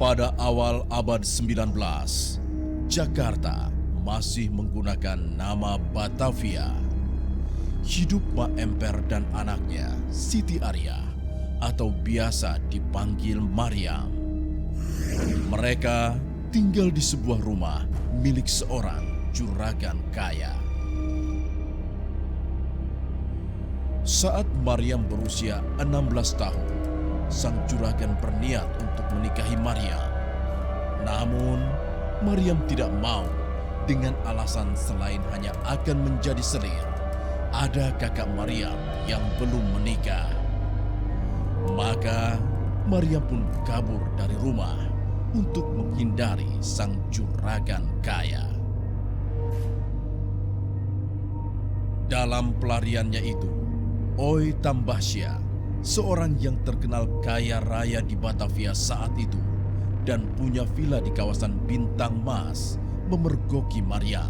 Pada awal abad 19, Jakarta masih menggunakan nama Batavia. Hidup Mak Emper dan anaknya, Siti Arya, atau biasa dipanggil Mariam. Mereka tinggal di sebuah rumah milik seorang juragan kaya. Saat Mariam berusia 16 tahun, sang juragan berniat untuk menikahi Mariam. Namun, Mariam tidak mau dengan alasan selain hanya akan menjadi selir. Ada kakak Mariam yang belum menikah. Maka, Mariam pun kabur dari rumah untuk menghindari sang juragan kaya. Dalam pelariannya itu, Oi Tambahsya, seorang yang terkenal kaya raya di Batavia saat itu dan punya villa di kawasan Bintang Mas, memergoki Mariam.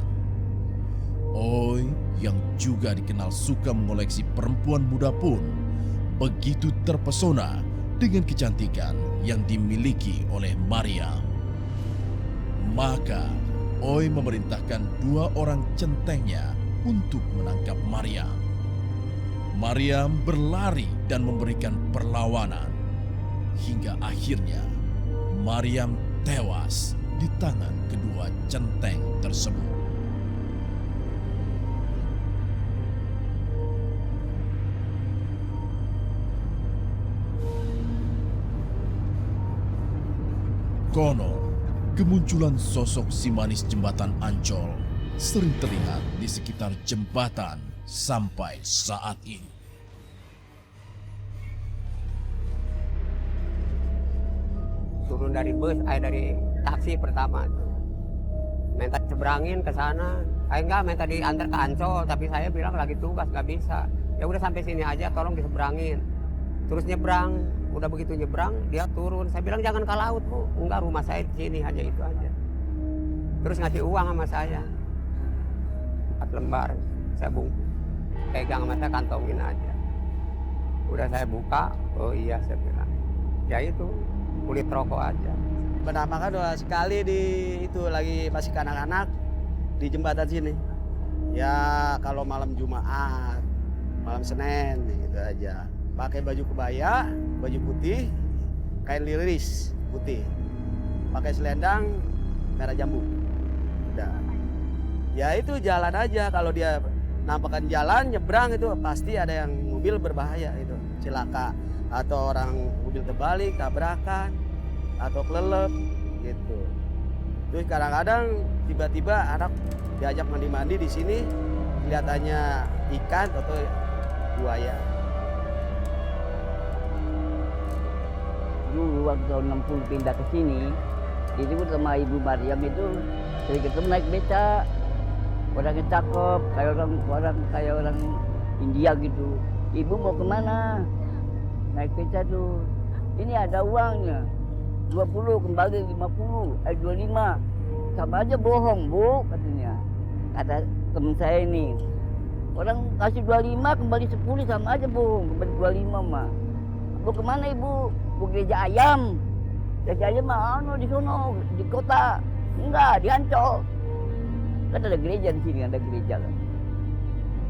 Oi yang juga dikenal suka mengoleksi perempuan muda pun begitu terpesona dengan kecantikan yang dimiliki oleh Mariam. Maka Oi memerintahkan 2 orang centengnya untuk menangkap Mariam. Mariam berlari dan memberikan perlawanan. Hingga akhirnya Mariam tewas di tangan kedua centeng tersebut. Konon, kemunculan sosok si manis jembatan Ancol sering terlihat di sekitar jembatan sampai saat ini. Turun dari bus, dari taksi pertama. Minta seberangin ke sana. Enggak, minta diantar ke Ancol, tapi saya bilang lagi tugas, nggak bisa. Ya udah sampai sini aja, tolong diseberangin. Terus nyebrang, udah begitu nyebrang, dia turun. Saya bilang jangan ke laut, Bu. Enggak, rumah saya di sini, hanya itu aja. Terus ngasih uang sama saya. 4 lembar, saya bungkus. Pegang sama saya, kantongin aja. Udah saya buka, oh iya saya bilang. Ya itu, kulit rokok aja. Pertama kan 2 sekali di itu lagi masih anak-anak di jembatan sini. Ya kalau malam Jumat, malam Senin gitu aja. Pakai baju kebaya, baju putih, kain liris putih. Pakai selendang merah jambu. Udah. Ya itu jalan aja, kalau dia nampakkan jalan nyebrang itu pasti ada yang mobil berbahaya itu, celaka atau orang mobil terbalik, tabrakan atau kelelep gitu. Terus kadang-kadang tiba-tiba anak diajak mandi-mandi di sini, kelihatannya ikan atau buaya. Dulu waktu tahun 60 pindah ke sini, disebut sama Ibu Mariam itu sering ketemu naik beca. Orangnya cakep, kayak orang India gitu. Ibu mau kemana? Naik beca tuh. Ini ada uangnya. 20 kembali 50, 25. Sama aja bohong, Bu, katanya. Kata temen saya ini. Orang kasih 25 kembali 10 sama aja bohong, kembali 25 mah. Bu kemana Ibu? Bu gereja ayam. Gereja ayam mah di sono, di kota. Enggak, di Ancol. Kan ada gereja di sini, ada gereja kan.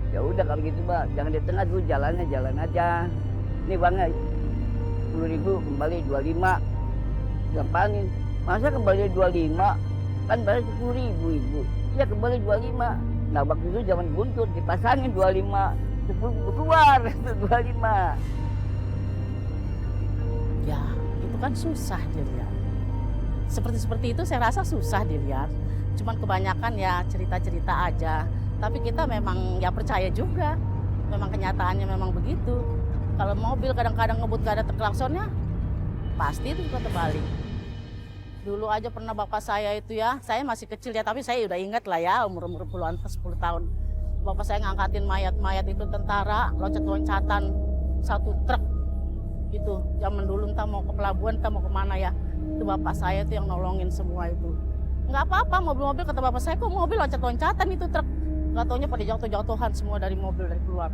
Ya udah kalau gitu Mbak, jangan di tengah dulu, jalan aja. Ini uangnya 10.000 kembali 25. Gampangin. Masa kembali 25? Kan bayar 10.000 Ibu. Ya kembali 25. Nah waktu itu zaman buntut dipasangin 25. 10 keluar 25. Ya, itu kan susah dilihat. Seperti itu saya rasa susah dilihat. Cuman kebanyakan ya cerita-cerita aja. Tapi kita memang ya percaya juga. Memang kenyataannya memang begitu. Kalau mobil kadang-kadang ngebut gak ada klaksonnya, pasti itu juga terbalik. Dulu aja pernah bapak saya itu ya, saya masih kecil ya, tapi saya udah ingat lah ya, umur puluhan 10 tahun. Bapak saya ngangkatin mayat itu tentara, loncat-loncatan 1 truk. Itu zaman dulu entah mau ke pelabuhan, entah mau kemana ya. Itu bapak saya itu yang nolongin semua itu. Nggak apa-apa mobil-mobil, kata bapak saya, kok mobil loncat-loncatan itu truk. Nggak taunya pada jatuh-jatuhan semua dari mobil, dari keluar.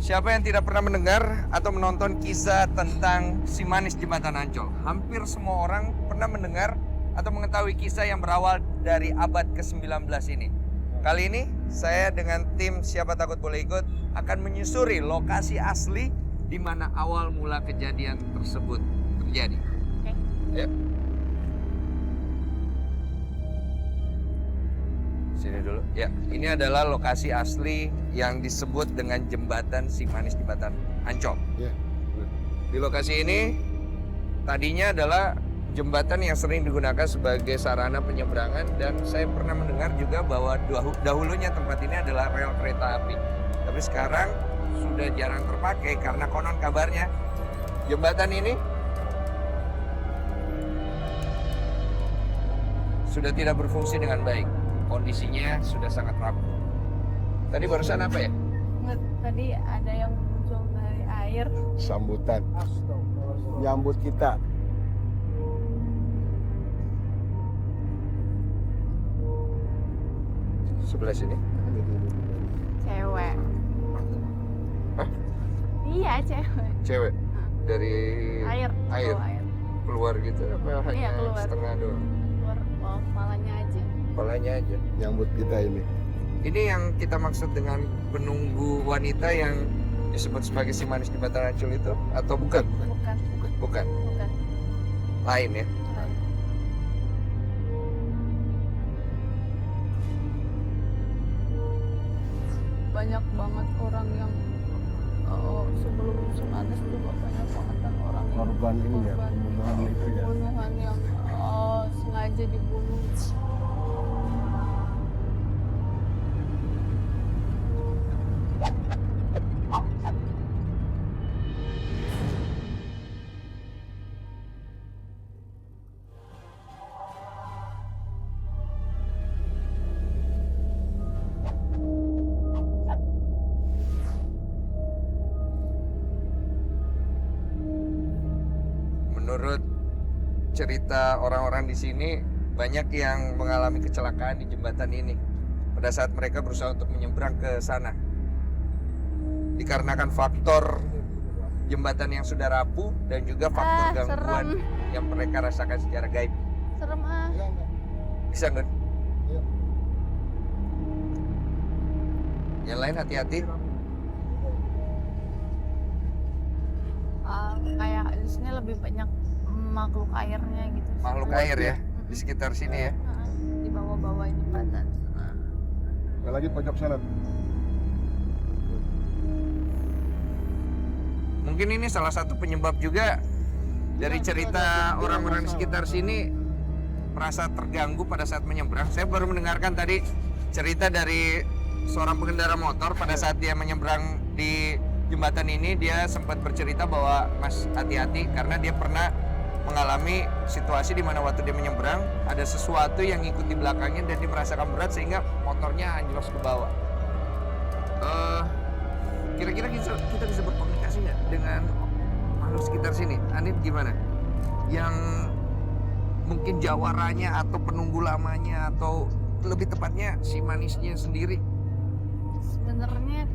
Siapa yang tidak pernah mendengar atau menonton kisah tentang si manis jembatan Ancol? Hampir semua orang pernah mendengar atau mengetahui kisah yang berawal dari abad ke-19 ini. Kali ini saya dengan tim Siapa Takut Boleh Ikut akan menyusuri lokasi asli di mana awal mula kejadian tersebut terjadi. Oke. Ya. Sini dulu. Ya, ini adalah lokasi asli yang disebut dengan jembatan si manis jembatan Ancol. Ya. Di lokasi ini tadinya adalah jembatan yang sering digunakan sebagai sarana penyeberangan dan saya pernah mendengar juga bahwa dahulunya tempat ini adalah rel kereta api. Tapi sekarang sudah jarang terpakai karena konon kabarnya jembatan ini sudah tidak berfungsi dengan baik. Kondisinya sudah sangat rapuh. Tadi barusan apa ya? Tadi ada yang muncul dari air. Sambutan. Nyambut kita. Sebelah sini. Cewek. Hah? Iya, cewek. Cewek dari Air. air Keluar air. keluar gitu apa hanya Iya, keluar. setengah doang? Keluar kepalanya aja. Kepalanya aja. Nyambut kita ini. Ini yang kita maksud dengan penunggu wanita yang disebut sebagai si manis jembatan Ancol itu atau bukan? Bukan. Bukan. Bukan. Lain ya. Banyak banget orang yang sebelum tsunami juga banyak banget kan orang yang Korban ini ya, korban pembunuhan itu ya. pembunuhan yang sengaja dibunuh. Menurut cerita orang-orang di sini banyak yang mengalami kecelakaan di jembatan ini pada saat mereka berusaha untuk menyeberang ke sana. Dikarenakan faktor jembatan yang sudah rapuh dan juga faktor gangguan serem. yang mereka rasakan secara gaib. Serem ah. Bisa nggak? Iya. Yang lain hati-hati. Kayak di sini lebih banyak makhluk airnya gitu. Makhluk air ya di sekitar sini ya. Di bawah-bawah jembatan. Lagi pojok sana. Mungkin ini salah satu penyebab juga dari cerita orang-orang di sekitar sini merasa terganggu pada saat menyeberang. Saya baru mendengarkan tadi cerita dari seorang pengendara motor pada saat dia menyeberang di jembatan ini. Dia sempat bercerita bahwa Mas hati-hati karena dia pernah mengalami situasi di mana waktu dia menyeberang ada sesuatu yang ngikut di belakangnya dan dia merasakan berat sehingga motornya anjlok ke bawah. Kira-kira kita bisa berkomunikasi nggak dengan makhluk sekitar sini? Anit gimana? Yang mungkin jawarannya atau penunggu lamanya atau lebih tepatnya si manisnya sendiri? Sebenarnya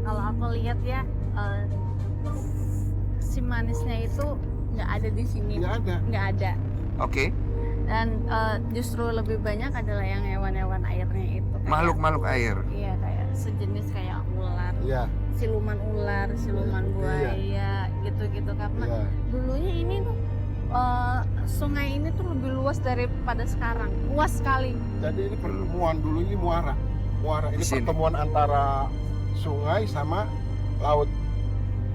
kalau aku lihat ya si manisnya itu nggak ada di sini. Nggak ada. Oke. Dan justru lebih banyak adalah yang hewan-hewan airnya itu. Makhluk-makhluk air. Iya, kayak sejenis kayak ular, Iya. siluman ular, siluman buaya, gitu-gitu. Karena Iya. dulunya ini tuh sungai ini tuh lebih luas daripada sekarang, luas sekali. Jadi ini pertemuan dulu ini muara. Muara ini Di sini. pertemuan antara sungai sama laut.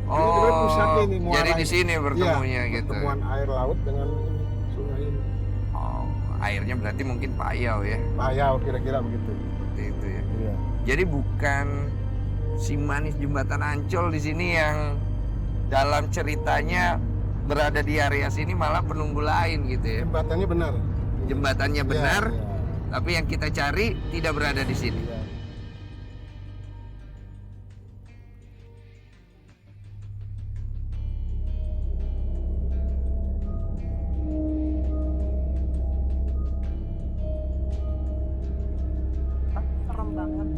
Oh, sebenarnya pusatnya ini, muara jadi di ini. sini bertemunya Iya, gitu. Pertemuan air laut dengan ini, sungai ini. Oh, airnya berarti mungkin payau ya, Payau kira-kira begitu. seperti itu ya. Iya. Jadi bukan si manis jembatan Ancol di sini yang dalam ceritanya berada di area sini, malah penunggu lain gitu ya. Jembatannya benar. Jembatannya benar, Iya, tapi yang kita cari tidak berada di sini. iya. Serem banget.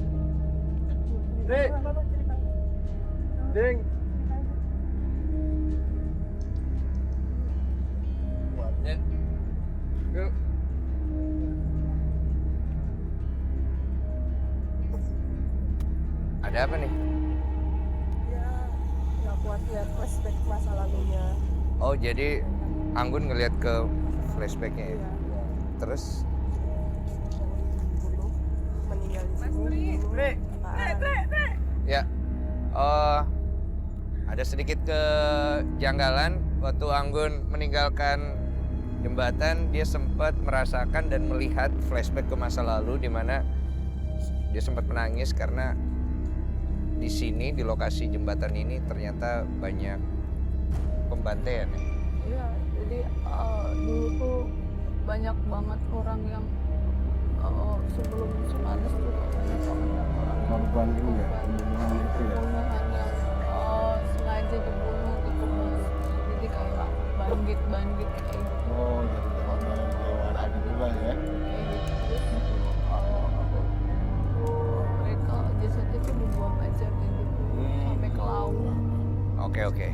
Ding. Ya. Yuk. Ada apa nih? Ya nggak kuat lihat flashback masa lalunya. Oh, jadi Anggun ngelihat ke flashbacknya ya? Iya. Terus? Dibunuh, meninggal di sini. Ya. Oh, ada sedikit kejanggalan waktu Anggun meninggalkan jembatan, dia sempat merasakan dan melihat flashback ke masa lalu di mana dia sempat menangis karena di sini di lokasi jembatan ini ternyata banyak pembantaian. Iya, jadi dulu tuh banyak banget orang yang sebelum tsunami juga banyak banget yang orang yang Korban ini ya, pembunuhan itu ya. pembunuhan yang sengaja dibunuh gitu Mas. Jadi kayak bandit kayak gitu. Oh, jadi hewan ada juga ya. Kayak gitu. Terus mereka jasadnya tuh dibuang aja kayak gitu sampai ke laut. Oke.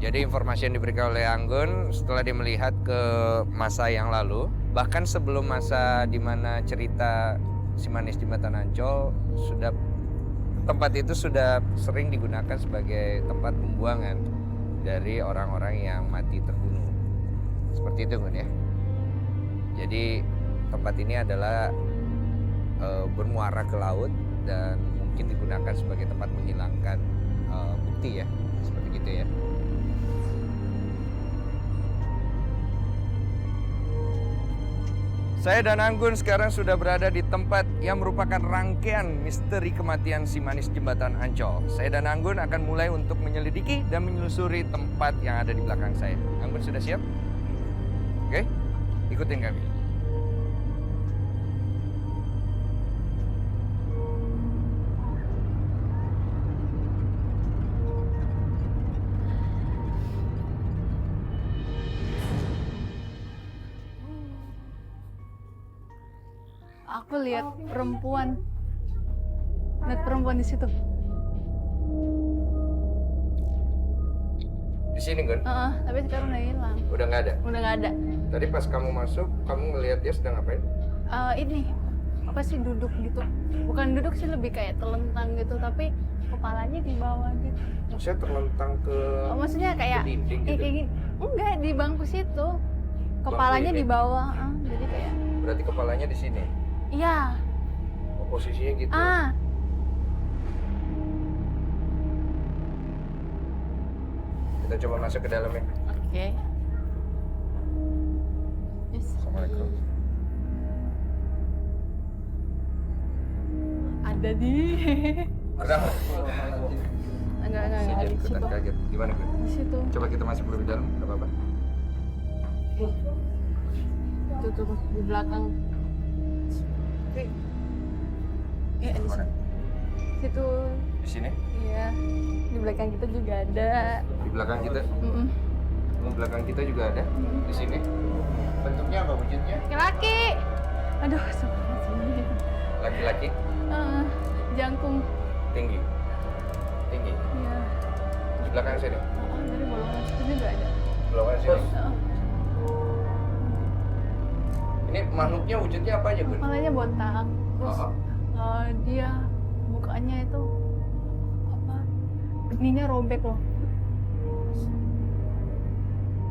Jadi informasi yang diberikan oleh Anggun setelah dia melihat ke masa yang lalu, bahkan sebelum masa di mana cerita Si Manis Jembatan Ancol, tempat itu sudah sering digunakan sebagai tempat pembuangan dari orang-orang yang mati terbunuh. Seperti itu, Gun ya. Jadi tempat ini adalah bermuara ke laut dan mungkin digunakan sebagai tempat menghilangkan bukti ya, seperti gitu ya. Saya dan Anggun sekarang sudah berada di tempat yang merupakan rangkaian misteri kematian Si Manis Jembatan Ancol. Saya dan Anggun akan mulai untuk menyelidiki dan menyusuri tempat yang ada di belakang saya. Anggun sudah siap? Oke, ikutin kami. Aku lihat perempuan di situ. Di sini, Gun? Tapi sekarang udah hilang. Udah nggak ada? Udah nggak ada. Tadi pas kamu masuk, kamu ngelihat dia sedang ngapain? Ini apa sih duduk gitu? Bukan duduk sih, lebih kayak telentang gitu, tapi kepalanya di bawah gitu. Maksudnya terlentang ke Maksudnya kayak dinding gitu? kayak gini. Enggak, di bangku situ. Kepalanya ini? di bawah, jadi kayak Berarti kepalanya di sini? iya. Posisinya gitu? Kita coba masuk ke dalam ya. Oke. Yes. Assalamualaikum. Ada di. Ada nggak? Enggak di Ikutan situ. kaget. Gimana, Gun? Di situ. Coba kita masuk lebih dalam, nggak apa-apa? Itu tuh di belakang. Iya, di Mana? situ. Di sini? Iya. Di belakang kita juga ada. Di belakang kita? Di belakang kita juga ada? Di sini? Bentuknya apa? Wujudnya? Laki-laki. Aduh, sebenarnya sih. Laki-laki? Jangkung. Tinggi? Tinggi? Iya. Di belakang sini? Dari bolongan situ juga ada. Belakang sini? Ini makhluknya wujudnya apa aja, Gun? Kepalanya botak. Terus Oh. dia mukanya itu apa? Ininya robek loh.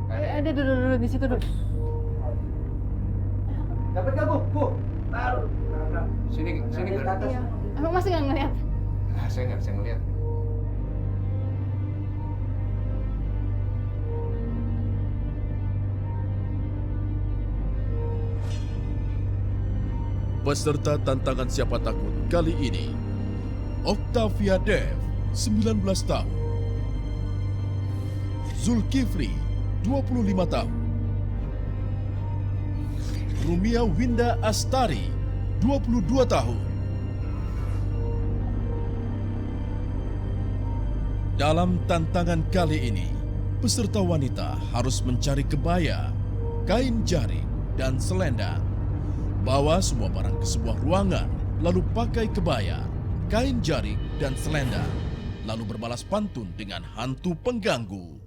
Ada dulu di situ dulu. Dapat gak, Bu? Sini, Gun. Iya. Emang masih nggak ngeliat? Saya nggak bisa ngeliat. Peserta tantangan siapa takut kali ini, Octavia Dev, 19 tahun. Zulkifli, 25 tahun. Rumia Winda Astari, 22 tahun. Dalam tantangan kali ini, peserta wanita harus mencari kebaya, kain jarik, dan selendang. Bawa semua barang ke sebuah ruangan, lalu pakai kebaya, kain jarik, dan selendang. lalu berbalas pantun dengan hantu pengganggu.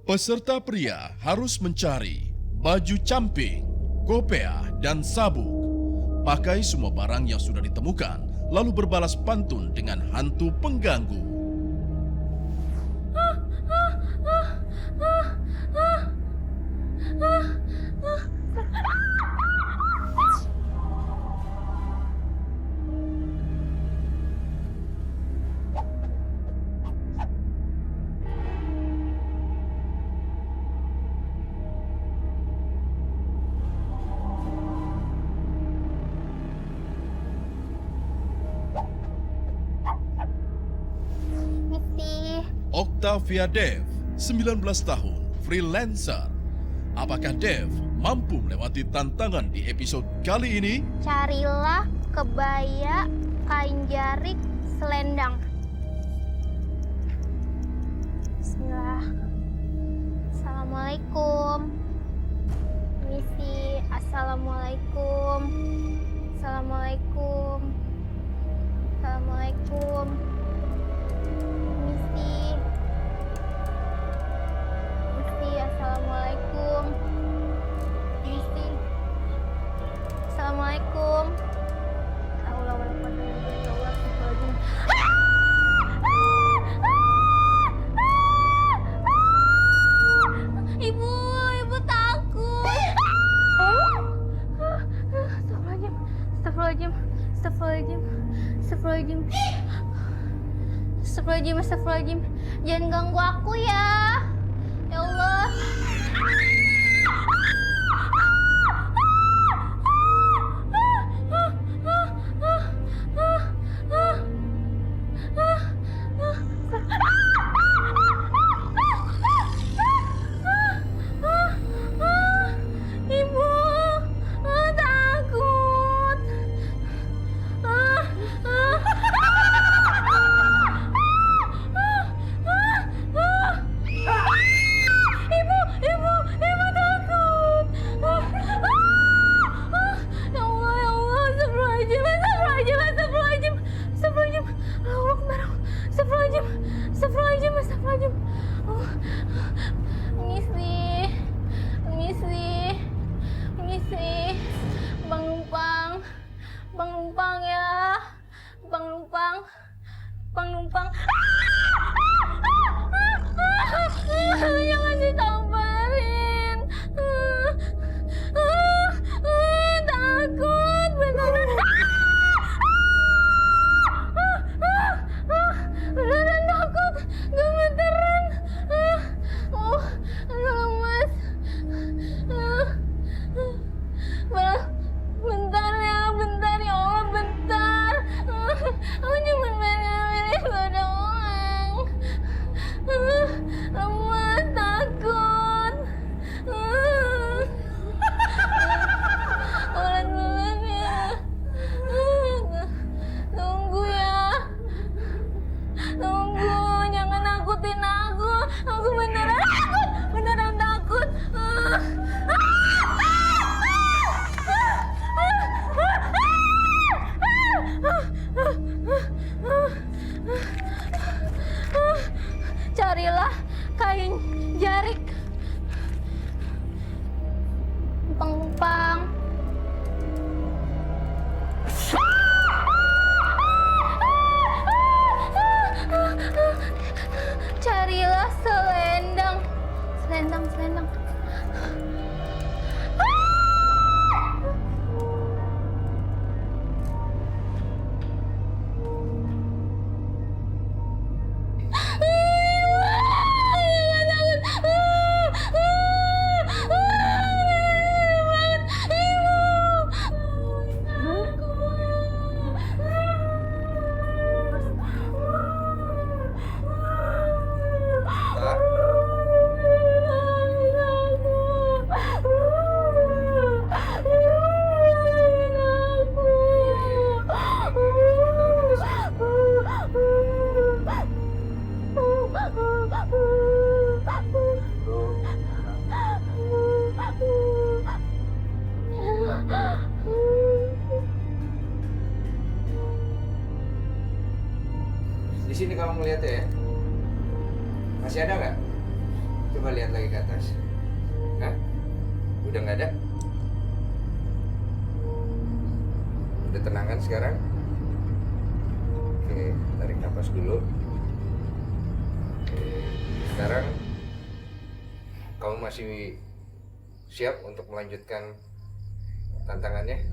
Peserta pria harus mencari baju camping, kopiah, dan sabuk. Pakai semua barang yang sudah ditemukan, lalu berbalas pantun dengan hantu pengganggu. Octavia Dev, 19 tahun, freelancer. Apakah Dev mampu melewati tantangan di episode kali ini? Carilah kebaya, kain jarik, selendang. Bismillah. Assalamualaikum. Misi. Assalamualaikum. Assalamualaikum. Assalamualaikum. Misi. Assalamualaikum. Misi. Assalamualaikum. Allah Ibu takut. Astagfirullahaladzim. Astagfirullahaladzim. Astagfirullahaladzim. Astagfirullahaladzim. Astagfirullahaladzim. Jangan ganggu aku ya. Ya Allah. Ibu, takut. Ibu takut. Ya Allah, astagfirullahaladzim. Astagfirullahaladzim. Misi. Bang Lumpang ya. Bang Lumpang. Jangan disamperin. Takut beneran. Beneran takut. Gemeteran. Lemes. Bentar ya Allah, bentar. Aku cuma pengen lo doang. Lemes, takut. Bulan ya. Tunggu ya. Tunggu, jangan nakutin aku. Aku beneran takut. Carilah kain jarik. Pang. Carilah selendang. sini kalau melihatnya ya. Masih ada nggak? Coba lihat lagi ke atas. Hah? Udah nggak ada? Udah tenangan sekarang? Oke, tarik nafas dulu. Oke, sekarang kamu masih siap untuk melanjutkan tantangannya?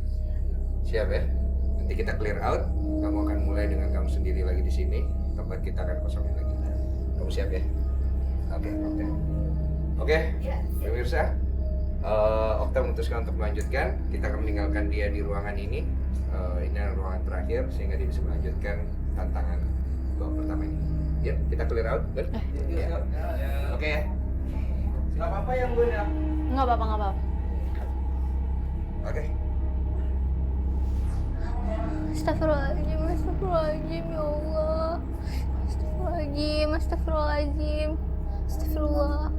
Siap ya? Nanti kita clear out. Kamu akan mulai dengan kamu sendiri lagi di sini. Tempat kita akan kosongin lagi. Kamu siap ya? Oke, pemirsa. Okta memutuskan untuk melanjutkan. Kita akan meninggalkan dia di ruangan ini. Ini adalah ruangan terakhir sehingga dia bisa melanjutkan tantangan babak pertama ini. Ya, kita clear out. Good? Ya. Oke ya. Nggak apa-apa ya Bun ya? Nggak apa-apa. Oke. Astagfirullahaladzim, astagfirullahaladzim, ya Allah. Astagfirullahaladzim, astagfirullahaladzim. Astagfirullah.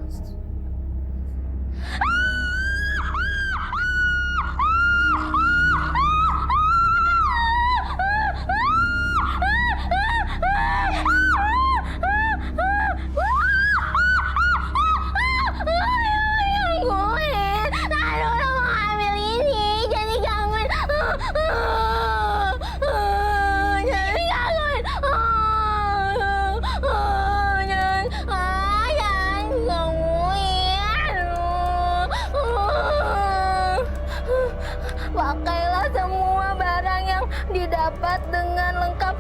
Pakailah semua barang yang didapat dengan lengkap.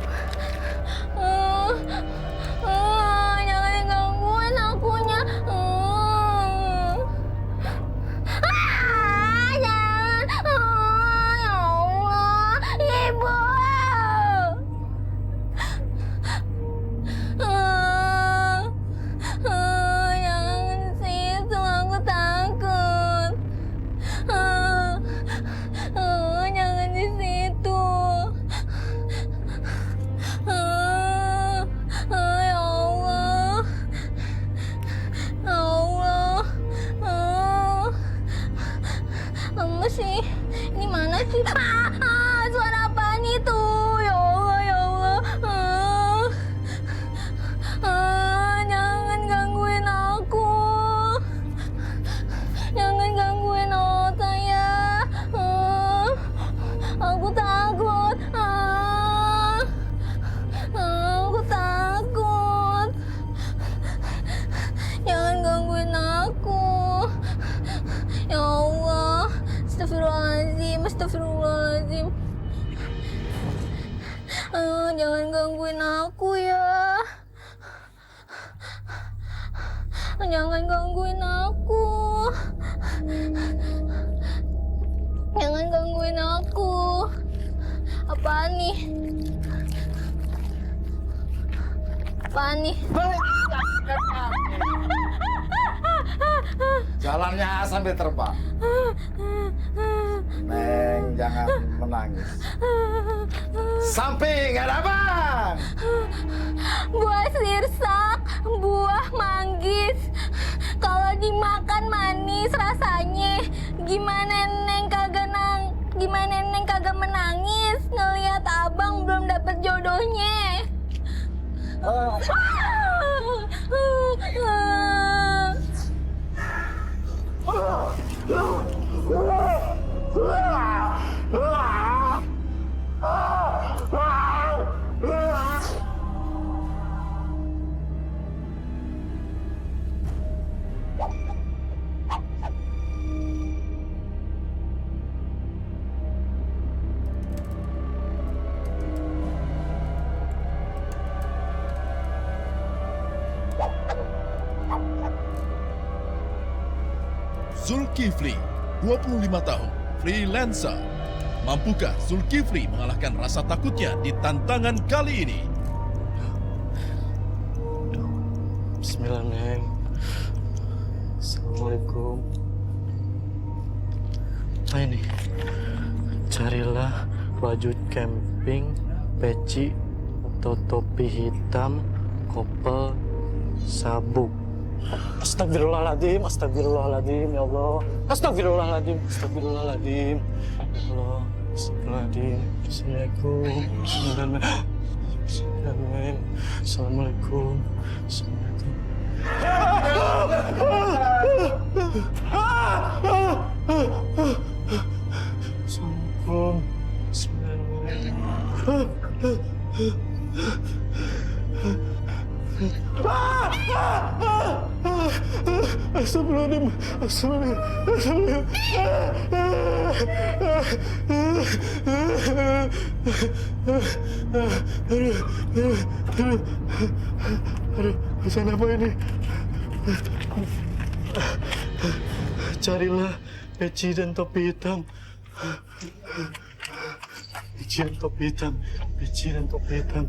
Jangan gangguin akunya. Jangan. Ya Allah, Ibu. Jangan situ, aku takut. Jangan di situ. Ya Allah. Ya Allah. Kamu sih, ini mana sih? Suara apaan itu? Ya Allah, ya Allah. Jangan gangguin aku. Jangan gangguin Ota ya. Aku takut. Aku takut. Jangan gangguin aku. Ya Allah. Astagfirullahaladzim. Astagfirullahaladzim. Jangan gangguin aku ya. Jangan gangguin aku. Jangan gangguin aku. Apaan nih? Apaan nih? Jalannya sambil terbang. Neng, jangan menangis. Samping, ada bang. Buah sirsak, buah manggis. Kalau dimakan manis rasanya. Gimana Neng kagak menangis ngelihat abang belum dapet jodohnya. Zulkifli, 25 tahun, freelancer. Mampukah Zulkifli mengalahkan rasa takutnya di tantangan kali ini? Bismillah, Neng. Assalamualaikum. Nah ini, carilah baju camping, peci, atau topi hitam, kopel, sabuk. Astagfirullahaladzim, astagfirullahaladzim, ya Allah. Astagfirullahaladzim, astagfirullahaladzim. Ya Allah, astagfirullahaladzim. Assalamualaikum. Bismillahirrahmanirrahim. Assalamualaikum. Assalamualaikum. Assalamualaikum. Astagfirullahaladzim. Astagfirullahaladzim. Aduh, pesan apa ini? Carilah peci dan topi hitam. Peci dan topi hitam. Peci dan topi hitam.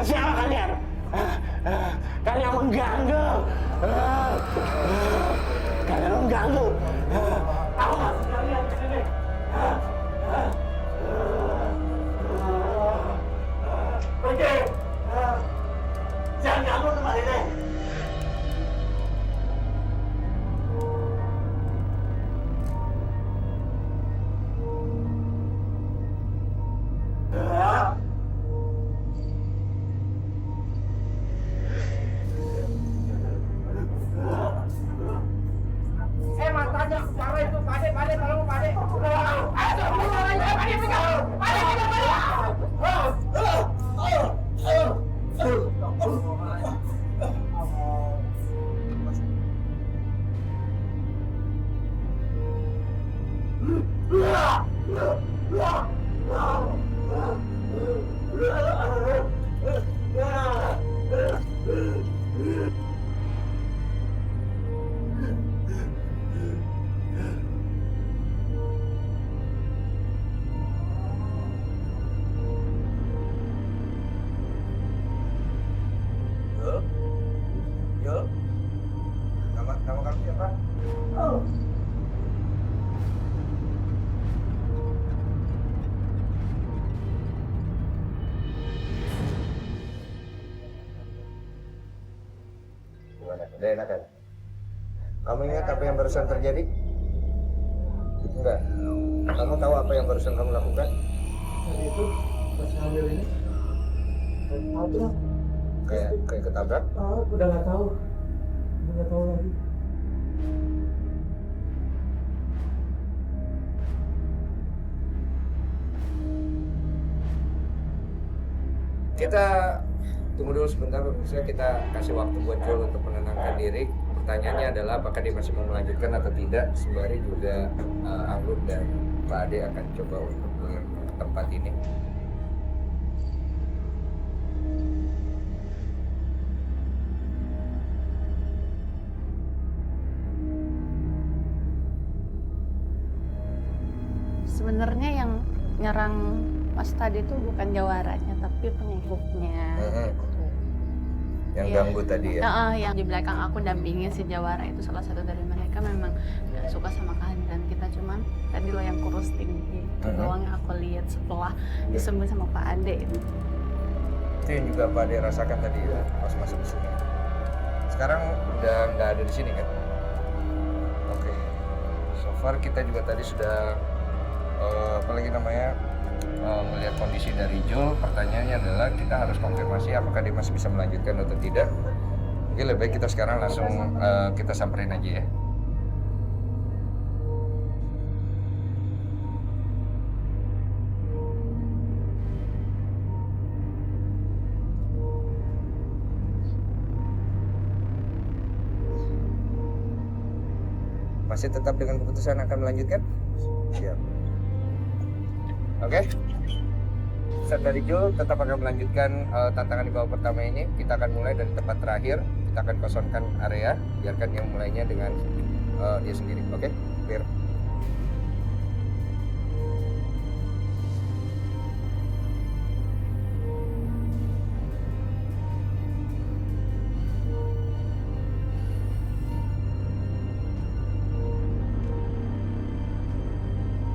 Siapa kalian? Kalian mengganggu. Kalian mengganggu. Awas kalian di sini. Pergi. Jangan ganggu tempat ini. Nama kamu siapa? Gimana? Udah enakan? Kamu ingat apa yang barusan terjadi? Enggak. Kamu tahu apa yang barusan kamu lakukan? Tadi itu pas hamil ini, tabrak. Kayak ketabrak? Udah nggak tahu. Udah nggak tahu lagi. Kita tunggu dulu sebentar, misalnya kita kasih waktu buat Jul untuk menenangkan diri. Pertanyaannya adalah apakah dia masih mau melanjutkan atau tidak. Sembari juga Alun dan Pak Ade akan coba untuk ke tempat ini. Sebenarnya yang nyerang Mas tadi itu bukan jawaranya tapi pengikutnya. Yang Iya. ganggu tadi ya. Yang di belakang aku dampingin si Jawara itu salah satu dari mereka memang gak suka sama kehadiran kita, cuman tadi lo yang kurus tinggi itu doang yang aku lihat setelah disembuh sama Pak Ade itu. Itu yang juga Pak Ade rasakan tadi ya, pas masuk ke sini. Sekarang udah nggak ada di sini kan? Oke. So far kita juga tadi sudah melihat kondisi dari Jul. Pertanyaannya adalah kita harus konfirmasi apakah dia masih bisa melanjutkan atau tidak. Mungkin lebih baik kita sekarang langsung kita samperin aja ya. Masih tetap dengan keputusan akan melanjutkan? Siap. Oke. Ustadz dari Jul tetap akan melanjutkan tantangan di babak pertama ini. Kita akan mulai dari tempat terakhir. Kita akan kosongkan area. Biarkan yang mulainya dengan dia sendiri. Oke? Clear.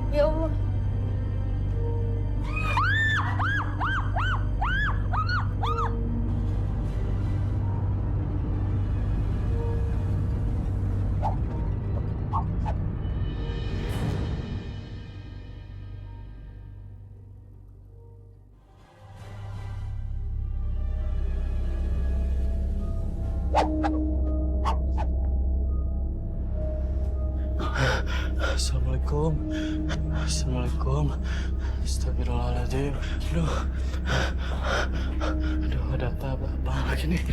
Ya Allah. Assalamualaikum. Assalamualaikum. Astagfirullahaladzim. Aduh, ada apa lagi nih?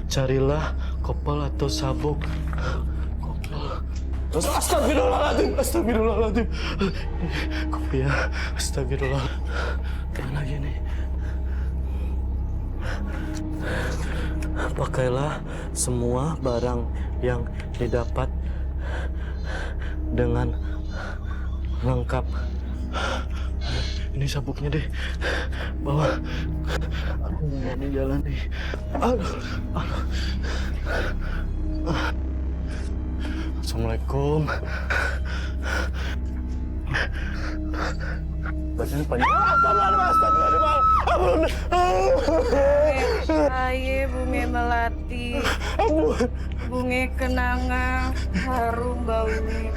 Carilah kopel atau sabuk. Kopel. Astagfirullahaladzim. Astagfirullahaladzim. Kopiah. Astagfirullah. Apa lagi nih? Pakailah semua barang yang didapat dengan lengkap. Ini sabuknya deh. Bawa. Aku nggak mau jalan nih. Aduh. Assalamualaikum. Bacanya panjang. Aye bunga melati, bunga kenanga, harum baunya.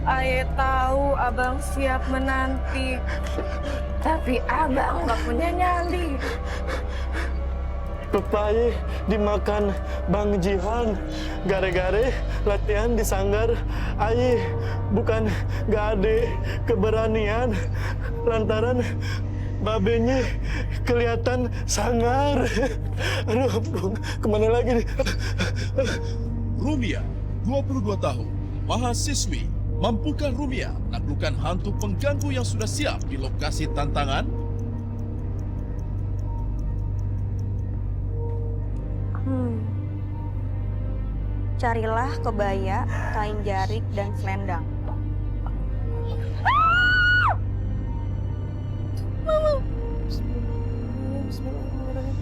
Aye tahu abang siap menanti, tapi abang gak punya nyali. Pepaya dimakan Bang Jihan, gare-gare latihan di sanggar. Aye bukan gak ada keberanian lantaran babenya kelihatan sangar. Aduh, kemana lagi nih? Rumia, 22 tahun, mahasiswi. Mampukah Rumia menaklukkan hantu pengganggu yang sudah siap di lokasi tantangan? Carilah kebaya, kain jarik, dan selendang. Mama. Bismillahirrahmanirrahim.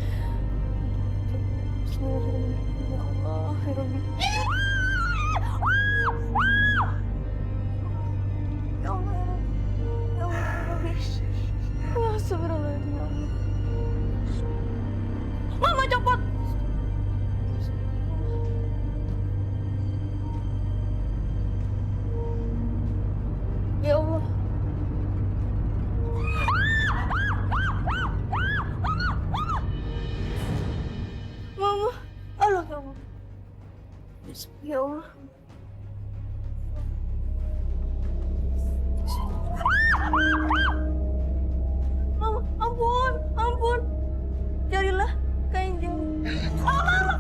Bismillahirrahmanirrahim. Ya Allah, ya Rabbi. Ya Allah, ya Allah, ya Rabbi. Astagfirullahaladzim, ya Allah. Mama copot. Ya Allah. Mama. Allah, ya Allah. Ya Allah. Mama, ampun, ampun. Carilah kain jarik. Mama.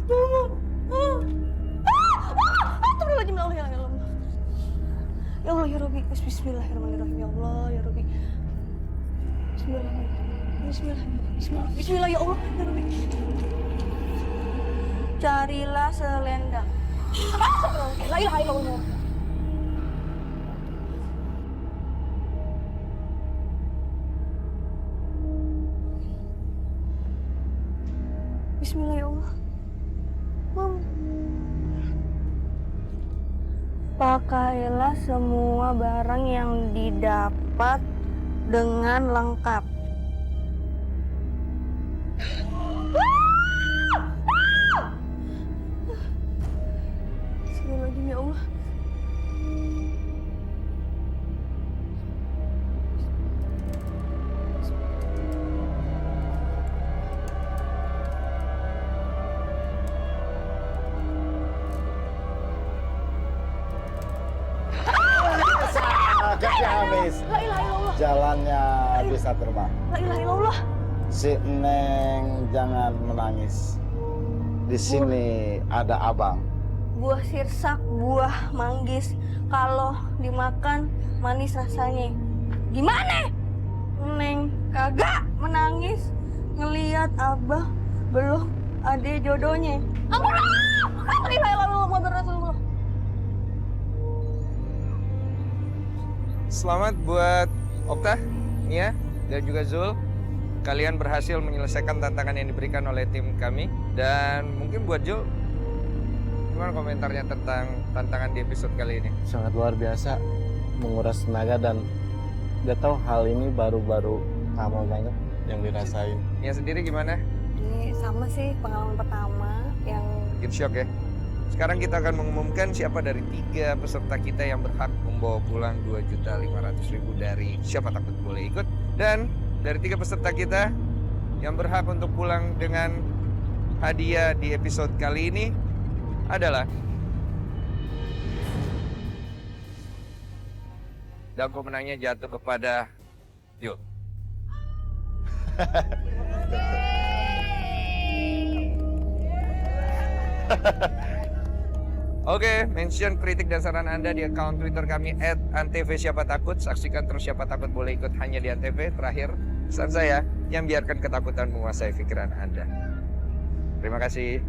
Mama. Astagfirullahaladzim, ya Allah, ya Allah. Ya Allah, ya Rabbi. Bismillahirrahmanirrahim. Ya Allah, ya Rabbi. Bismillahirrahmanirrahim. Bismillah, ya Allah, ya Rabbi. Carilah selendang. La ilaha illallah. Bismillah, ya Allah. Mama. Pakailah semua barang yang didapat dengan lengkap. Bismillahirrahmanirrahim, ya Allah. Habis. La ilaha illallah. Jalannya bisa terbang. La ilaha illallah. Si Neng jangan menangis. Di sini ada abang. Buah sirsak, buah manggis. Kalau dimakan manis rasanya. Gimana? Neng kagak menangis ngeliat abah belum ada jodohnya. Selamat buat Okta, Nia, dan juga Zul. Kalian berhasil menyelesaikan tantangan yang diberikan oleh tim kami. Dan mungkin buat Zul, gimana komentarnya tentang tantangan di episode kali ini? Sangat luar biasa, menguras tenaga dan gak tahu hal ini baru-baru lama banget yang dirasain. Nia sendiri gimana? Ini sama sih pengalaman pertama yang Bikin shock ya? Sekarang kita akan mengumumkan siapa dari 3 peserta kita yang berhak membawa pulang 2.500.000 dari Siapa Takut Boleh Ikut. Dan dari 3 peserta kita yang berhak untuk pulang dengan hadiah di episode kali ini adalah dan pemenangnya jatuh kepada Yul. Oke, mention kritik dan saran Anda di akun Twitter kami @antv_siapatakut. Saksikan terus Siapa Takut Boleh Ikut hanya di Antv. Terakhir, pesan saya, yang biarkan ketakutan menguasai pikiran Anda. Terima kasih.